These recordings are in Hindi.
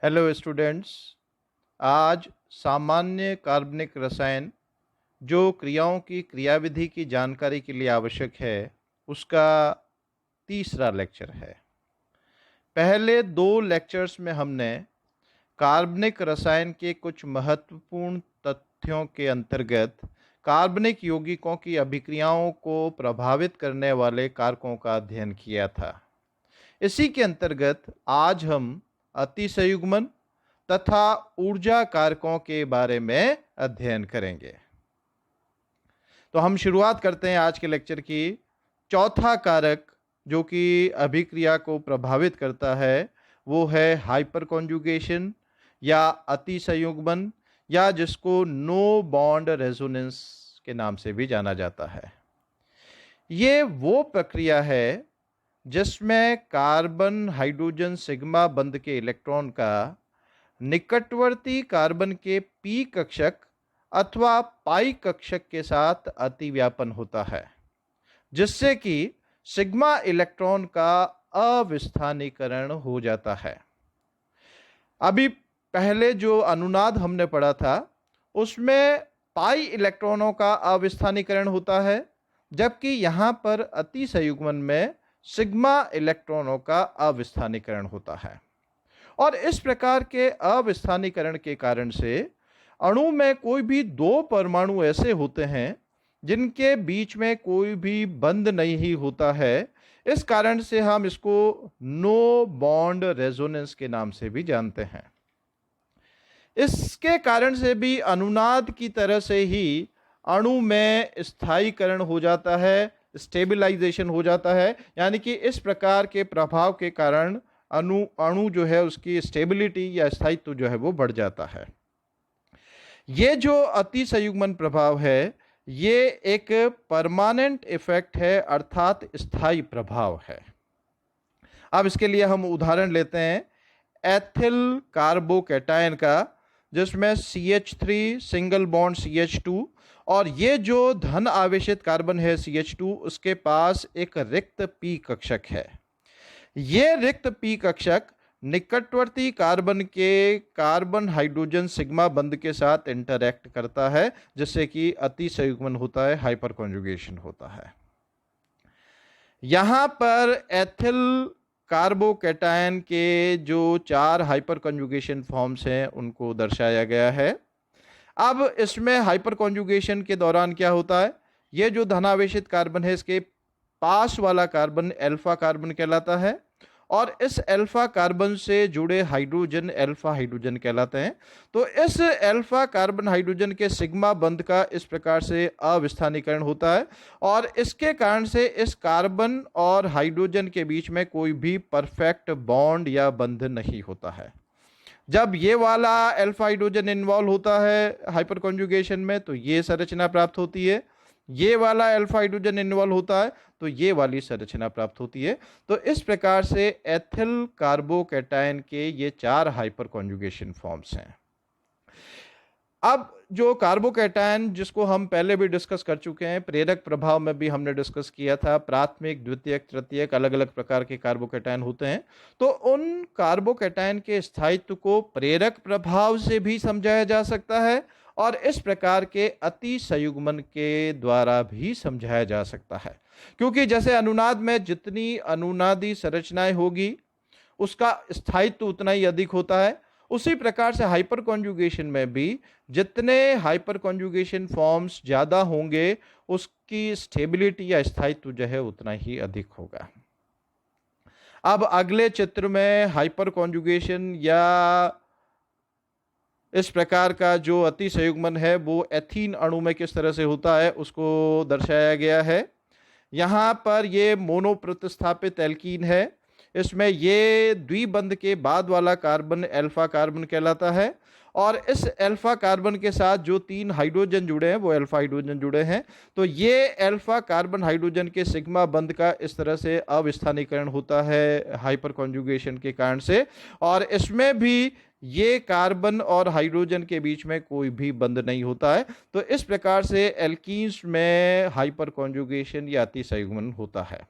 Hello students. आज सामान्य कार्बनिक रसायन जो क्रियाओं की क्रियाविधि की जानकारी के लिए आवश्यक है, उसका तीसरा लेक्चर है। पहले दो लेक्चर्स में हमने कार्बनिक रसायन के कुछ महत्वपूर्ण तथ्यों के अंतर्गत कार्बनिक यौगिकों की अभिक्रियाओं को प्रभावित करने वाले कारकों का अध्ययन किया था। इसी के अंतर्गत आज हम अतिसंयुग्मन तथा ऊर्जा कारकों के बारे में अध्ययन करेंगे। तो हम शुरुआत करते हैं आज के लेक्चर की। चौथा कारक जो कि अभिक्रिया को प्रभावित करता है वो है हाइपर कॉन्जुगेशन या अतिसंयुग्मन, या जिसको नो बॉन्ड रेजोनेंस के नाम से भी जाना जाता है। ये वो प्रक्रिया है जिसमें कार्बन हाइड्रोजन सिग्मा बंध के इलेक्ट्रॉन का निकटवर्ती कार्बन के पी कक्षक अथवा पाई कक्षक के साथ अतिव्यापन होता है, जिससे कि सिग्मा इलेक्ट्रॉन का अविस्थानीकरण हो जाता है। अभी पहले जो अनुनाद हमने पढ़ा था उसमें पाई इलेक्ट्रॉनों का अविस्थानीकरण होता है, जबकि यहां पर अतिसंयुग्मन में सिग्मा इलेक्ट्रॉनों का अविस्थानीकरण होता है। और इस प्रकार के अविस्थानीकरण के कारण से अणु में कोई भी दो परमाणु ऐसे होते हैं जिनके बीच में कोई भी बंध नहीं होता है। इस कारण से हम इसको नो बॉन्ड रेजोनेंस के नाम से भी जानते हैं। इसके कारण से भी अनुनाद की तरह से ही अणु में स्थायीकरण हो जाता है, स्टेबलाइजेशन हो जाता है। यानी कि इस प्रकार के प्रभाव के कारण अणु जो है उसकी स्टेबिलिटी या स्थायित्व जो है वो बढ़ जाता है। ये जो अतिसंयुग्मन प्रभाव है ये एक परमानेंट इफेक्ट है, अर्थात स्थायी प्रभाव है। अब इसके लिए हम उदाहरण लेते हैं एथिल कार्बोकैटायन का, जिसमें CH3 सिंगल बॉन्ड CH2, और ये जो धन आवेशित कार्बन है CH2 उसके पास एक रिक्त पी कक्षक है। ये रिक्त पी कक्षक निकटवर्ती कार्बन के कार्बन हाइड्रोजन सिग्मा बंध के साथ इंटरैक्ट करता है, जिससे कि अतिसंयुग्मन होता है, हाइपर कॉन्जुगेशन होता है। यहां पर एथिल कार्बोकैटायन के जो 4 हाइपर कॉन्जुगेशन फॉर्म्स हैं उनको दर्शाया गया है। अब इसमें हाइपर कॉन्जुगेशन के दौरान क्या होता है, ये जो धनावेशित कार्बन है इसके पास वाला कार्बन अल्फा कार्बन कहलाता है, और इस अल्फा कार्बन से जुड़े हाइड्रोजन अल्फा हाइड्रोजन कहलाते हैं। तो इस अल्फा कार्बन हाइड्रोजन के सिग्मा बंध का इस प्रकार से अविस्थानीकरण होता है, और इसके कारण से इस कार्बन और हाइड्रोजन के बीच में कोई भी परफेक्ट बॉन्ड या बंध नहीं होता है। जब ये वाला अल्फा हाइड्रोजन इन्वॉल्व होता है हाइपर कॉन्जुगेशन में तो ये संरचना प्राप्त होती है, ये वाला अल्फा हाइड्रोजन इन्वॉल्व होता है तो ये वाली संरचना प्राप्त होती है। तो इस प्रकार से एथिल कार्बोकैटायन के ये 4 हाइपर कॉन्जुगेशन फॉर्म्स हैं। अब जो कार्बोकैटायन जिसको हम पहले भी डिस्कस कर चुके हैं, प्रेरक प्रभाव में भी हमने डिस्कस किया था, प्राथमिक द्वितीयक तृतीयक अलग अलग प्रकार के कार्बोकैटायन होते हैं। तो उन कार्बोकैटायन के स्थायित्व को प्रेरक प्रभाव से भी समझाया जा सकता है, और इस प्रकार के अतिसंयुग्मन के द्वारा भी समझाया जा सकता है। क्योंकि जैसे अनुनाद में जितनी अनुनादी संरचनाएं होगी उसका स्थायित्व उतना ही अधिक होता है, उसी प्रकार से हाइपर कॉन्जुगेशन में भी जितने हाइपर कॉन्जुगेशन फॉर्म्स ज़्यादा होंगे उसकी स्टेबिलिटी या स्थायित्व जो है उतना ही अधिक होगा। अब अगले चित्र में हाइपर कॉन्जुगेशन या इस प्रकार का जो अतिसंयुग्मन है वो एथीन अणु में किस तरह से होता है उसको दर्शाया गया है। यहाँ पर ये मोनो प्रतिस्थापित एल्कीन है, इसमें ये द्विबंध के बाद वाला कार्बन अल्फा कार्बन कहलाता है, और इस अल्फा कार्बन के साथ जो 3 हाइड्रोजन जुड़े हैं वो अल्फा हाइड्रोजन जुड़े हैं। तो ये अल्फा कार्बन हाइड्रोजन के सिग्मा बंध का इस तरह से अविस्थानीकरण होता है हाइपर कॉन्जुगेशन के कारण से, और इसमें भी ये कार्बन और हाइड्रोजन के बीच में कोई भी बंध नहीं होता है। तो इस प्रकार से एल्कीन्स में हाइपर कॉन्जुगेशन या अतिसंयुग्मन होता है।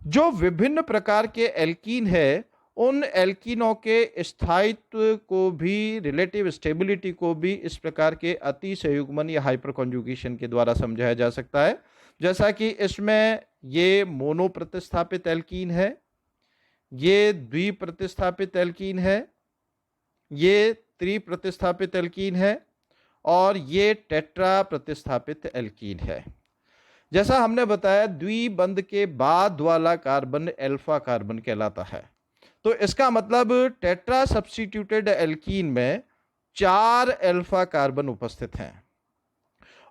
जो विभिन्न प्रकार के एल्कीन है उन एल्कीनों के स्थायित्व को भी, रिलेटिव स्टेबिलिटी को भी इस प्रकार के अति संयुग्मन या हाइपर कॉन्जुगेशन के द्वारा समझाया जा सकता है। जैसा कि इसमें ये मोनो प्रतिस्थापित एल्कीन है, ये द्वि प्रतिस्थापित एल्कीन है, ये त्रि प्रतिस्थापित एल्कीन है और ये टेट्रा प्रतिस्थापित एल्कीन है। जैसा हमने बताया, द्विबंध के बाद वाला कार्बन अल्फा कार्बन कहलाता है। तो इसका मतलब टेट्रा सब्स्टिट्यूटेड एल्कीन में 4 अल्फा कार्बन उपस्थित हैं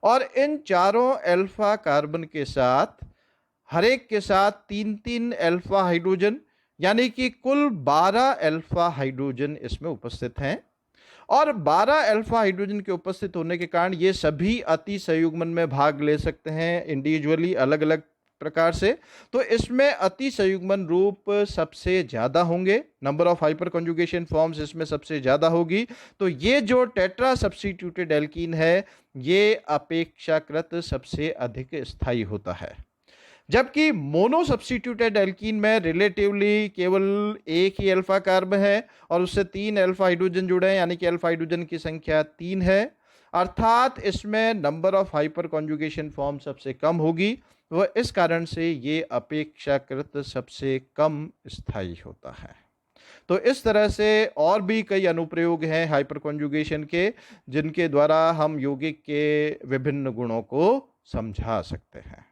और इन चारों अल्फा कार्बन के साथ हर एक के साथ 3-3 अल्फा हाइड्रोजन, यानी कि कुल 12 अल्फा हाइड्रोजन इसमें उपस्थित हैं। और 12 अल्फा हाइड्रोजन के उपस्थित होने के कारण ये सभी अति संयुग्मन में भाग ले सकते हैं इंडिविजुअली, अलग अलग प्रकार से। तो इसमें अति संयुग्मन रूप सबसे ज्यादा होंगे, number of hyper conjugation forms इसमें सबसे ज्यादा होगी। तो ये जो टेट्रा सब्स्टिट्यूटेड एल्कीन है, ये अपेक्षाकृत सबसे अधिक स्थायी होता है, जबकि मोनो सब्स्टिट्यूटेड एल्कीन में रिलेटिवली केवल एक ही अल्फा कार्बन है और उससे 3 अल्फा हाइड्रोजन जुड़े हैं, यानी कि अल्फा हाइड्रोजन की संख्या 3 है। अर्थात इसमें number of hyper conjugation form सबसे कम होगी, वह इस कारण से ये अपेक्षाकृत सबसे कम स्थायी होता है। तो इस तरह से और भी कई अनुप्रयोग हैं हाइपर कॉन्जुगेशन के, जिनके द्वारा हम यौगिक के विभिन्न गुणों को समझा सकते हैं।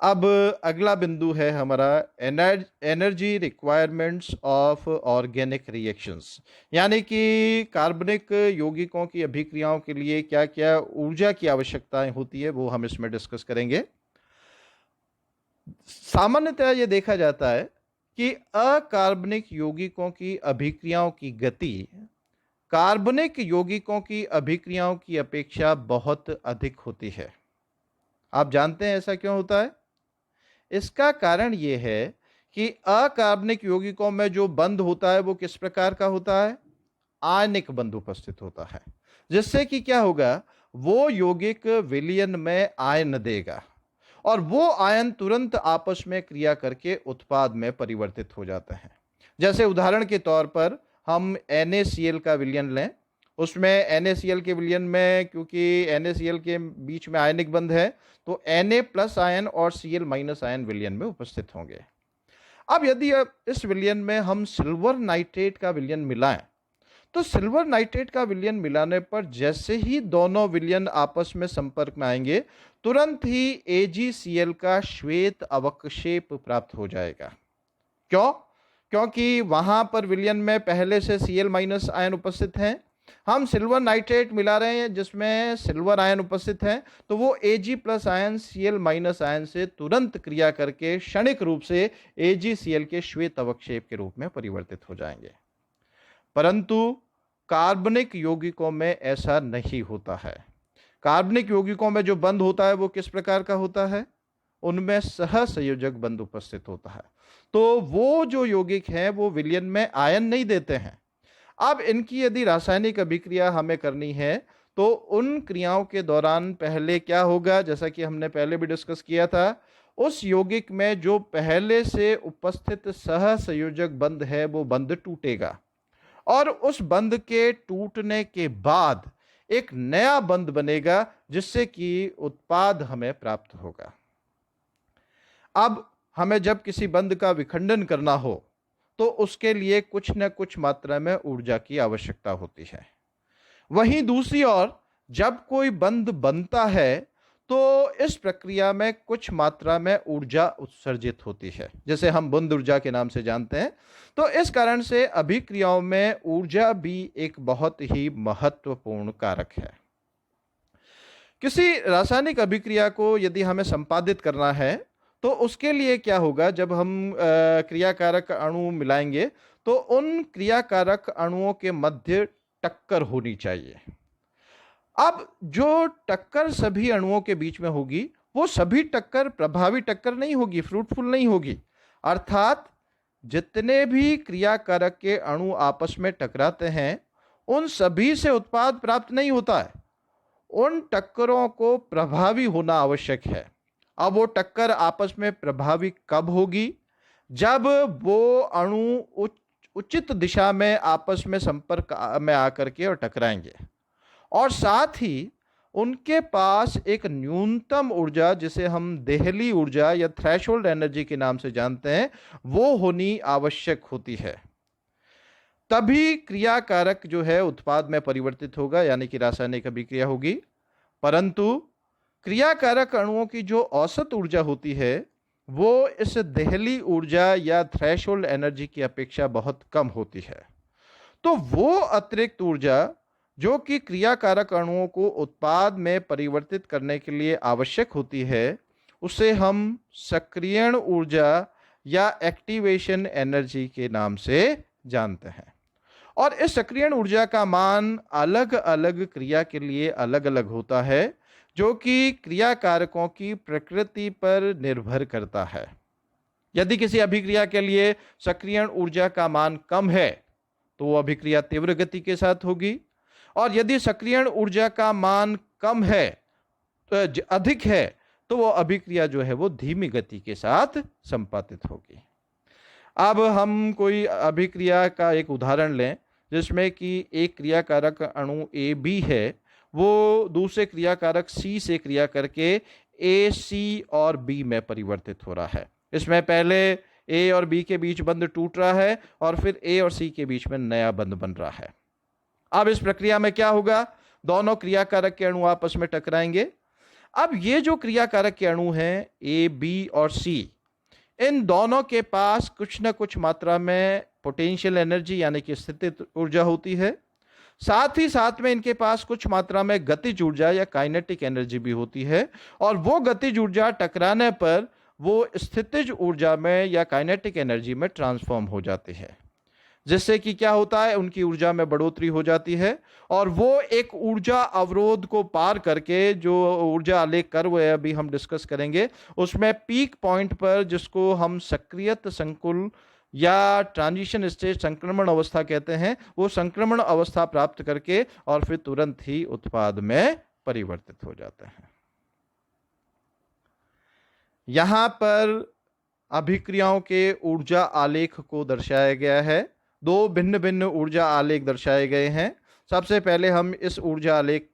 अब अगला बिंदु है हमारा energy requirements of organic reactions, यानी कि कार्बनिक यौगिकों की अभिक्रियाओं के लिए क्या क्या ऊर्जा की आवश्यकताएं होती है, वो हम इसमें डिस्कस करेंगे। सामान्यतः ये देखा जाता है कि अकार्बनिक यौगिकों की अभिक्रियाओं की गति कार्बनिक यौगिकों की अभिक्रियाओं की अपेक्षा बहुत अधिक होती है। आप जानते हैं ऐसा क्यों होता है? इसका कारण यह है कि अकार्बनिक यौगिकों में जो बंध होता है वो किस प्रकार का होता है? आयनिक बंध उपस्थित होता है, जिससे कि क्या होगा, वो यौगिक विलयन में आयन देगा और वो आयन तुरंत आपस में क्रिया करके उत्पाद में परिवर्तित हो जाते हैं। जैसे उदाहरण के तौर पर हम NaCl का विलयन लें, उसमें NaCl के विलयन में, क्योंकि NaCl के बीच में आयनिक बंध है, तो Na प्लस आयन और Cl माइनस आयन विलयन में उपस्थित होंगे। अब यदि इस विलयन में हम सिल्वर नाइट्रेट का विलयन मिलाएं, तो सिल्वर नाइट्रेट का विलयन मिलाने पर जैसे ही दोनों विलयन आपस में संपर्क में आएंगे, तुरंत ही AgCl का श्वेत अवक्षेप प्राप्त हो जाएगा। क्यों? क्योंकि वहां पर विलयन में पहले से Cl माइनस आयन उपस्थित हैं। हम सिल्वर नाइट्रेट मिला रहे हैं जिसमें सिल्वर आयन उपस्थित है, तो वो Ag plus ion Cl minus ion से तुरंत क्रिया करके क्षणिक रूप से AgCl के श्वेत अवक्षेप के रूप में परिवर्तित हो जाएंगे। परंतु कार्बनिक यौगिकों में ऐसा नहीं होता है। कार्बनिक यौगिकों में जो बंध होता है वो किस प्रकार का होता है? उनमें सहसंयोजक बंध उपस्थित होता है। तो वो जो यौगिक हैं वो विलयन में आयन नहीं देते हैं। अब इनकी यदि रासायनिक अभिक्रिया हमें करनी है, तो उन क्रियाओं के दौरान पहले क्या होगा, जैसा कि हमने पहले भी डिस्कस किया था, उस यौगिक में जो पहले से उपस्थित सहसंयोजक बंध है वो बंध टूटेगा और उस बंध के टूटने के बाद एक नया बंध बनेगा, जिससे कि उत्पाद हमें प्राप्त होगा। अब हमें जब किसी बंध का विखंडन करना हो, तो उसके लिए कुछ न कुछ मात्रा में ऊर्जा की आवश्यकता होती है। वहीं दूसरी ओर जब कोई बंध बनता है, तो इस प्रक्रिया में कुछ मात्रा में ऊर्जा उत्सर्जित होती है, जैसे हम बंध ऊर्जा के नाम से जानते हैं। तो इस कारण से अभिक्रियाओं में ऊर्जा भी एक बहुत ही महत्वपूर्ण कारक है। किसी रासायनिक अभिक्रिया को यदि हमें संपादित करना है, तो उसके लिए क्या होगा, जब हम क्रियाकारक अणु मिलाएंगे, तो उन क्रियाकारक अणुओं के मध्य टक्कर होनी चाहिए। अब जो टक्कर सभी अणुओं के बीच में होगी, वो सभी टक्कर प्रभावी टक्कर नहीं होगी, फ्रूटफुल नहीं होगी। अर्थात जितने भी क्रियाकारक के अणु आपस में टकराते हैं, उन सभी से उत्पाद प्राप्त नहीं होता है। उन टक्करों को प्रभावी होना आवश्यक है। अब वो टक्कर आपस में प्रभावी कब होगी? जब वो अणु उचित दिशा में आपस में संपर्क में आकर के और टकराएंगे, और साथ ही उनके पास एक न्यूनतम ऊर्जा, जिसे हम देहली ऊर्जा या थ्रेशोल्ड एनर्जी के नाम से जानते हैं, वो होनी आवश्यक होती है। तभी क्रिया कारक जो है उत्पाद में परिवर्तित होगा, यानी कि रासायनिक अभिक्रिया होगी। परंतु क्रिया कारक अणुओं की जो औसत ऊर्जा होती है वो इस देहली ऊर्जा या थ्रेशोल्ड एनर्जी की अपेक्षा बहुत कम होती है। तो वो अतिरिक्त ऊर्जा जो कि क्रिया कारक अणुओं को उत्पाद में परिवर्तित करने के लिए आवश्यक होती है, उसे हम सक्रियण ऊर्जा या एक्टिवेशन एनर्जी के नाम से जानते हैं। और इस सक्रियण ऊर्जा का मान अलग अलग क्रिया के लिए अलग अलग होता है, जो कि क्रिया कारकों की प्रकृति पर निर्भर करता है। यदि किसी अभिक्रिया के लिए सक्रियण ऊर्जा का मान कम है तो वो अभिक्रिया तीव्र गति के साथ होगी, और यदि सक्रियण ऊर्जा का मान कम है तो अधिक है तो वो अभिक्रिया जो है वो धीमी गति के साथ संपादित होगी। अब हम कोई अभिक्रिया का एक उदाहरण लें जिसमें कि एक क्रिया कारक अणु ए बी है, वो दूसरे क्रिया कारक सी से क्रिया करके ए सी और बी में परिवर्तित हो रहा है। इसमें पहले ए और बी के बीच बंध टूट रहा है और फिर ए और सी के बीच में नया बंध बन रहा है। अब इस प्रक्रिया में क्या होगा, दोनों क्रिया कारक के अणु आपस में टकराएंगे। अब ये जो क्रिया कारक के अणु हैं ए बी और सी, इन दोनों के पास कुछ न कुछ मात्रा में पोटेंशियल एनर्जी यानी कि स्थितिज ऊर्जा होती है। साथ ही साथ में इनके पास कुछ मात्रा में गतिज ऊर्जा या काइनेटिक एनर्जी भी होती है, और वो गतिज ऊर्जा टकराने पर वो स्थितिज ऊर्जा में या काइनेटिक एनर्जी में ट्रांसफॉर्म हो जाती है, जिससे कि क्या होता है, उनकी ऊर्जा में बढ़ोतरी हो जाती है और वो एक ऊर्जा अवरोध को पार करके, जो ऊर्जा आलेख कर्व है अभी हम डिस्कस करेंगे, उसमें पीक पॉइंट पर, जिसको हम सक्रियत संकुल या ट्रांजिशन स्टेज संक्रमण अवस्था कहते हैं, वो संक्रमण अवस्था प्राप्त करके और फिर तुरंत ही उत्पाद में परिवर्तित हो जाते हैं। यहां पर अभिक्रियाओं के ऊर्जा आलेख को दर्शाया गया है। दो भिन्न भिन्न ऊर्जा आलेख दर्शाए गए हैं। सबसे पहले हम इस ऊर्जा आलेख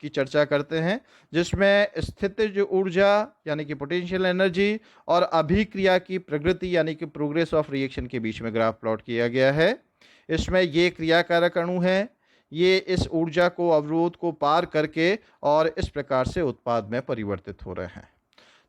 की चर्चा करते हैं, जिसमें स्थितिज ऊर्जा यानी कि पोटेंशियल एनर्जी और अभिक्रिया की प्रगति यानी कि प्रोग्रेस ऑफ रिएक्शन के बीच में ग्राफ प्लॉट किया गया है। इसमें ये क्रियाकारक अणु हैं, ये इस ऊर्जा को, अवरोध को पार करके और इस प्रकार से उत्पाद में परिवर्तित हो रहे हैं।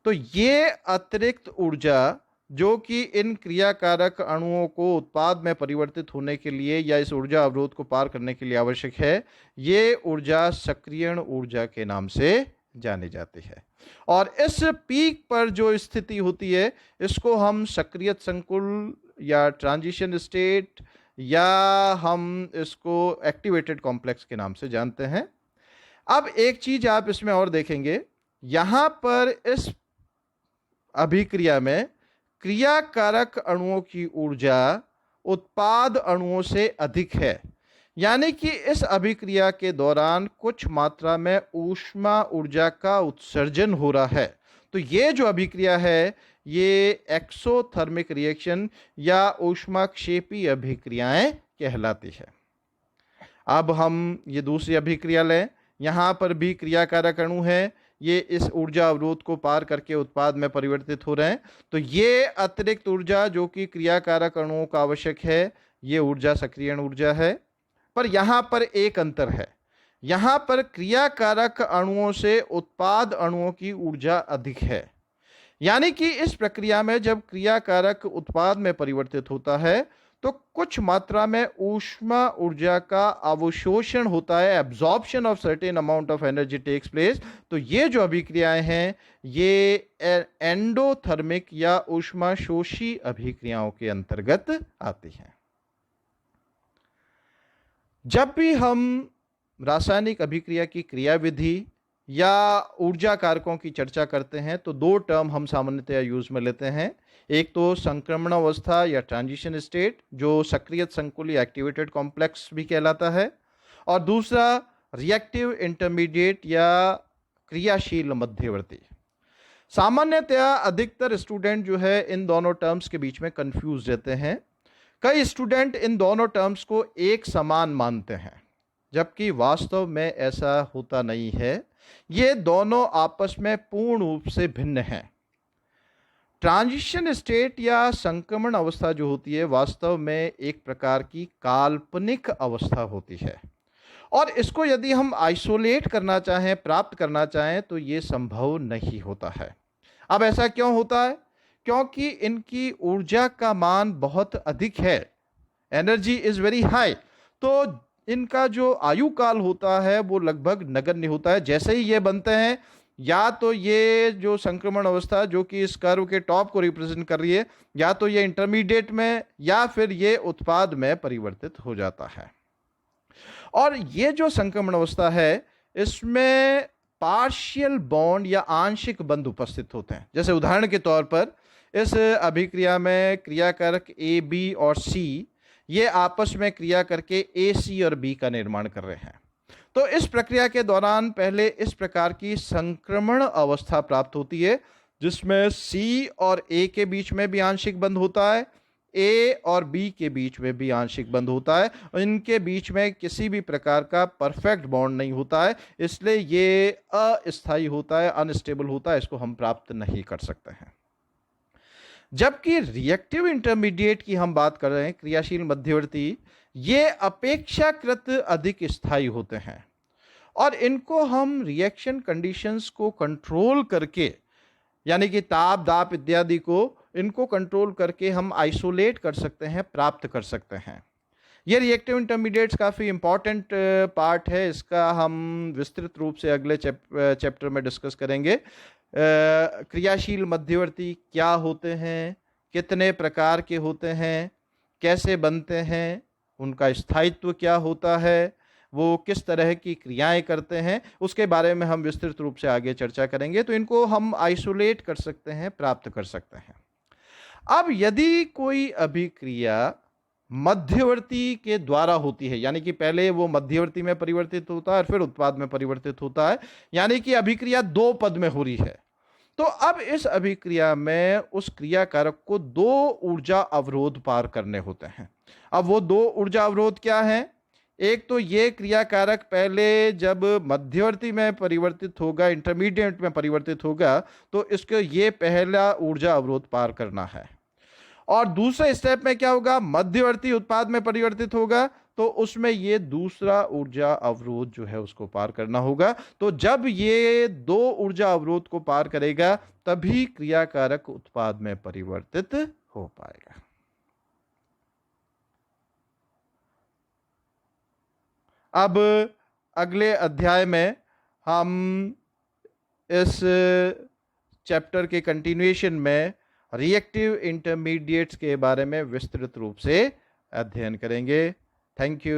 तो ये अतिरिक्त ऊर्जा जो कि इन क्रियाकारक अणुओं को उत्पाद में परिवर्तित होने के लिए या इस ऊर्जा अवरोध को पार करने के लिए आवश्यक है, ये ऊर्जा सक्रियण ऊर्जा के नाम से जानी जाती है। और इस पीक पर जो स्थिति होती है, इसको हम सक्रियत संकुल या ट्रांजिशन स्टेट या हम इसको एक्टिवेटेड कॉम्प्लेक्स के नाम से जानते हैं। अब एक चीज आप इसमें और देखेंगे, यहां पर इस अभिक्रिया में क्रिया कारक अणुओं की ऊर्जा उत्पाद अणुओं से अधिक है, यानी कि इस अभिक्रिया के दौरान कुछ मात्रा में ऊष्मा ऊर्जा का उत्सर्जन हो रहा है। तो ये जो अभिक्रिया है ये एक्सोथर्मिक रिएक्शन या ऊष्माक्षेपी अभिक्रियाएं कहलाती है। अब हम ये दूसरी अभिक्रिया लें, यहां पर भी क्रिया कारक अणु है, ये इस ऊर्जा अवरोध को पार करके उत्पाद में परिवर्तित हो रहे हैं। तो ये अतिरिक्त ऊर्जा जो कि क्रियाकारक अणुओं का आवश्यक है, ये ऊर्जा सक्रियण ऊर्जा है। पर यहां पर एक अंतर है, यहां पर क्रियाकारक अणुओं से उत्पाद अणुओं की ऊर्जा अधिक है। यानी कि इस प्रक्रिया में जब क्रियाकारक उत्पाद में परिवर्तित होता है तो कुछ मात्रा में ऊष्मा ऊर्जा का अवशोषण होता है, absorption of certain amount of energy takes place. तो ये जो अभिक्रियाएं हैं ये एंडोथर्मिक या ऊष्माशोषी अभिक्रियाओं के अंतर्गत आती हैं। जब भी हम रासायनिक अभिक्रिया की क्रियाविधि या ऊर्जा कारकों की चर्चा करते हैं तो दो टर्म हम सामान्यतया यूज में लेते हैं। एक तो संक्रमण अवस्था या ट्रांजिशन स्टेट, जो सक्रियत संकुल या एक्टिवेटेड कॉम्प्लेक्स भी कहलाता है, और दूसरा रिएक्टिव इंटरमीडिएट या क्रियाशील मध्यवर्ती। सामान्यतया अधिकतर स्टूडेंट जो है इन दोनों टर्म्स के बीच में कंफ्यूज रहते हैं। कई स्टूडेंट इन दोनों टर्म्स को एक समान मानते हैं, जबकि वास्तव में ऐसा होता नहीं है। ये दोनों आपस में पूर्ण रूप से भिन्न हैं। ट्रांजिशन स्टेट या संक्रमण अवस्था जो होती है वास्तव में एक प्रकार की काल्पनिक अवस्था होती है, और इसको यदि हम आइसोलेट करना चाहें, प्राप्त करना चाहें, तो ये संभव नहीं होता है। अब ऐसा क्यों होता है? क्योंकि इनकी ऊर्जा का मान बहुत अधिक है, एनर्जी इज वेरी हाई। तो इनका जो आयु काल होता है वो लगभग नगण्य होता है। जैसे ही ये बनते हैं, या तो ये जो संक्रमण अवस्था जो कि इस कर्व के टॉप को रिप्रेजेंट कर रही है, या तो ये इंटरमीडिएट में या फिर ये उत्पाद में परिवर्तित हो जाता है। और ये जो संक्रमण अवस्था है इसमें पार्शियल बॉन्ड या आंशिक बंध उपस्थित होते हैं। जैसे उदाहरण के तौर पर इस अभिक्रिया में क्रियाकारक ए, बी और सी ये आपस में क्रिया करके ए, सी और बी का निर्माण कर रहे हैं। तो इस प्रक्रिया के दौरान पहले इस प्रकार की संक्रमण अवस्था प्राप्त होती है, जिसमें सी और ए के बीच में भी आंशिक बंध होता है, ए और बी के बीच में भी आंशिक बंध होता है, और इनके बीच में किसी भी प्रकार का परफेक्ट बॉन्ड नहीं होता है, इसलिए ये अस्थायी होता है, अनस्टेबल होता है, इसको हम प्राप्त नहीं कर सकते हैं। जबकि रिएक्टिव इंटरमीडिएट की हम बात कर रहे हैं, क्रियाशील मध्यवर्ती, ये अपेक्षाकृत अधिक स्थायी होते हैं, और इनको हम रिएक्शन कंडीशंस को कंट्रोल करके, यानी कि ताप, दाब इत्यादि को, इनको कंट्रोल करके हम आइसोलेट कर सकते हैं, प्राप्त कर सकते हैं। ये रिएक्टिव इंटरमीडिएट्स काफ़ी इंपॉर्टेंट पार्ट है, इसका हम विस्तृत रूप से अगले चैप्टर में डिस्कस करेंगे। क्रियाशील मध्यवर्ती क्या होते हैं, कितने प्रकार के होते हैं, कैसे बनते हैं, उनका स्थायित्व क्या होता है, वो किस तरह की क्रियाएं करते हैं, उसके बारे में हम विस्तृत रूप से आगे चर्चा करेंगे। तो इनको हम आइसोलेट कर सकते हैं, प्राप्त कर सकते हैं। अब यदि कोई अभिक्रिया मध्यवर्ती के द्वारा होती है, यानी कि पहले वो मध्यवर्ती में परिवर्तित होता है और फिर उत्पाद में परिवर्तित होता है, यानी कि अभिक्रिया दो पद में हो रही है, तो अब इस अभिक्रिया में उस क्रियाकारक को दो ऊर्जा अवरोध पार करने होते हैं। अब वो दो ऊर्जा अवरोध क्या हैं? एक तो ये क्रियाकारक पहले जब मध्यवर्ती में परिवर्तित होगा, इंटरमीडिएट में परिवर्तित होगा, तो इसको ये पहला ऊर्जा अवरोध पार करना है। और दूसरे स्टेप में क्या होगा? मध्यवर्ती उत्पाद में परिवर्तित होगा, तो उसमें ये दूसरा ऊर्जा अवरोध जो है उसको पार करना होगा। तो जब ये दो ऊर्जा अवरोध को पार करेगा तभी क्रियाकारक उत्पाद में परिवर्तित हो पाएगा। अब अगले अध्याय में हम इस चैप्टर के कंटिन्यूएशन में रिएक्टिव इंटरमीडिएट्स के बारे में विस्तृत रूप से अध्ययन करेंगे। Thank you.